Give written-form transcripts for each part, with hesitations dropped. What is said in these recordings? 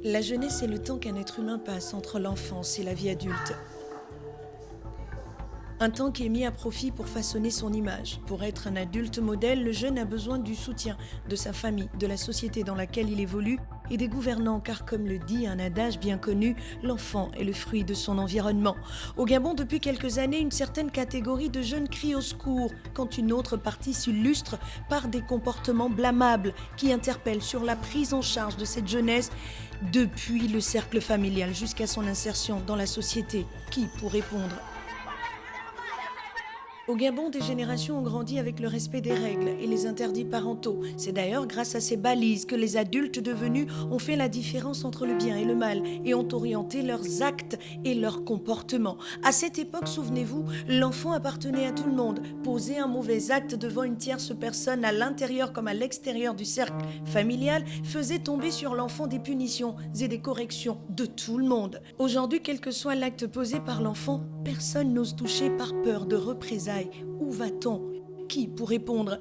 La jeunesse est le temps qu'un être humain passe entre l'enfance et la vie adulte. Un temps qui est mis à profit pour façonner son image. Pour être un adulte modèle, le jeune a besoin du soutien de sa famille, de la société dans laquelle il évolue et des gouvernants, car comme le dit un adage bien connu, l'enfant est le fruit de son environnement. Au Gabon, depuis quelques années, une certaine catégorie de jeunes crie au secours, quand une autre partie s'illustre par des comportements blâmables qui interpellent sur la prise en charge de cette jeunesse depuis le cercle familial jusqu'à son insertion dans la société. Qui pour répondre ? Au Gabon, des générations ont grandi avec le respect des règles et les interdits parentaux. C'est d'ailleurs grâce à ces balises que les adultes devenus ont fait la différence entre le bien et le mal et ont orienté leurs actes et leurs comportements. À cette époque, souvenez-vous, l'enfant appartenait à tout le monde. Poser un mauvais acte devant une tierce personne à l'intérieur comme à l'extérieur du cercle familial faisait tomber sur l'enfant des punitions et des corrections de tout le monde. Aujourd'hui, quel que soit l'acte posé par l'enfant, personne n'ose toucher par peur de représailles. Où va-t-on ? Qui pour répondre ?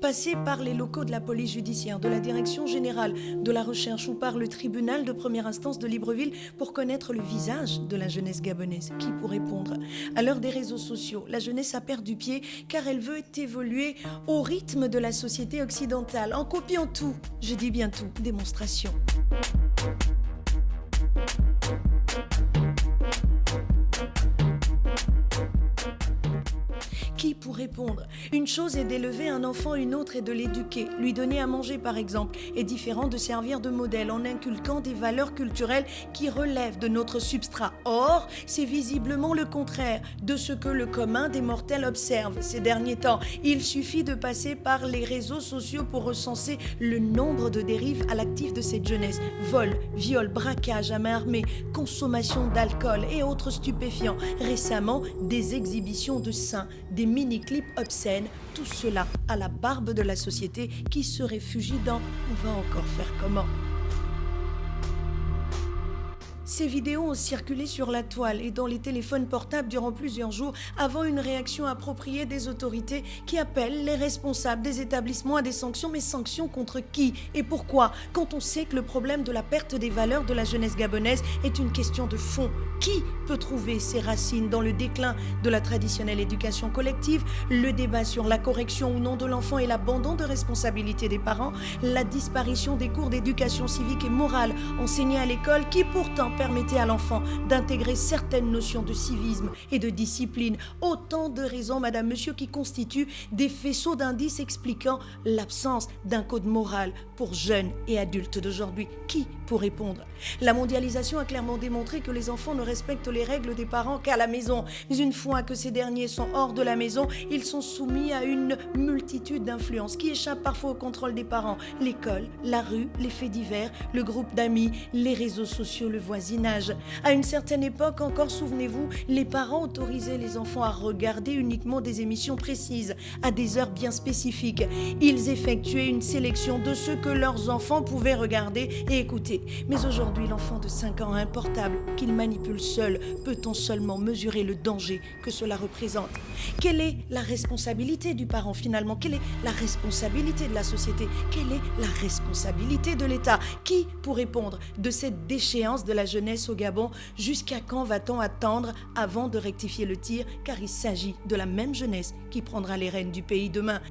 Passer par les locaux de la police judiciaire, de la direction générale de la recherche ou par le tribunal de première instance de Libreville pour connaître le visage de la jeunesse gabonaise. Qui pour répondre ? À l'heure des réseaux sociaux, la jeunesse a perdu pied car elle veut évoluer au rythme de la société occidentale, en copiant tout, je dis bien tout, démonstration. Qui pour répondre ? Une chose est d'élever un enfant, une autre est de l'éduquer. Lui donner à manger, par exemple, est différent de servir de modèle en inculquant des valeurs culturelles qui relèvent de notre substrat. Or, c'est visiblement le contraire de ce que le commun des mortels observe ces derniers temps. Il suffit de passer par les réseaux sociaux pour recenser le nombre de dérives à l'actif de cette jeunesse. Vol, viol, braquage à main armée, consommation d'alcool et autres stupéfiants. Récemment, des exhibitions de seins, des mini-clips obscènes, tout cela à la barbe de la société qui se réfugie dans « on va encore faire comment ?» Ces vidéos ont circulé sur la toile et dans les téléphones portables durant plusieurs jours avant une réaction appropriée des autorités qui appellent les responsables des établissements à des sanctions. Mais sanctions contre qui et pourquoi ? Quand on sait que le problème de la perte des valeurs de la jeunesse gabonaise est une question de fond. Qui peut trouver ses racines dans le déclin de la traditionnelle éducation collective, le débat sur la correction ou non de l'enfant et l'abandon de responsabilité des parents, la disparition des cours d'éducation civique et morale enseignés à l'école qui pourtant permettait à l'enfant d'intégrer certaines notions de civisme et de discipline. Autant de raisons, madame, monsieur, qui constituent des faisceaux d'indices expliquant l'absence d'un code moral pour jeunes et adultes d'aujourd'hui. Qui pour répondre ? La mondialisation a clairement démontré que les enfants ne respectent les règles des parents qu'à la maison. Mais une fois que ces derniers sont hors de la maison, ils sont soumis à une multitude d'influences qui échappent parfois au contrôle des parents. L'école, la rue, les faits divers, le groupe d'amis, les réseaux sociaux, le voisinage. À une certaine époque encore, souvenez-vous, les parents autorisaient les enfants à regarder uniquement des émissions précises, à des heures bien spécifiques. Ils effectuaient une sélection de ce que leurs enfants pouvaient regarder et écouter. Mais aujourd'hui, l'enfant de 5 ans a un portable qu'il manipule seul. Peut-on seulement mesurer le danger que cela représente ? Quelle est la responsabilité du parent finalement ? Quelle est la responsabilité de la société ? Quelle est la responsabilité de l'État ? Qui pour répondre de cette déchéance de la jeunesse au Gabon? Jusqu'à quand va-t-on attendre avant de rectifier le tir? Car il s'agit de la même jeunesse qui prendra les rênes du pays demain.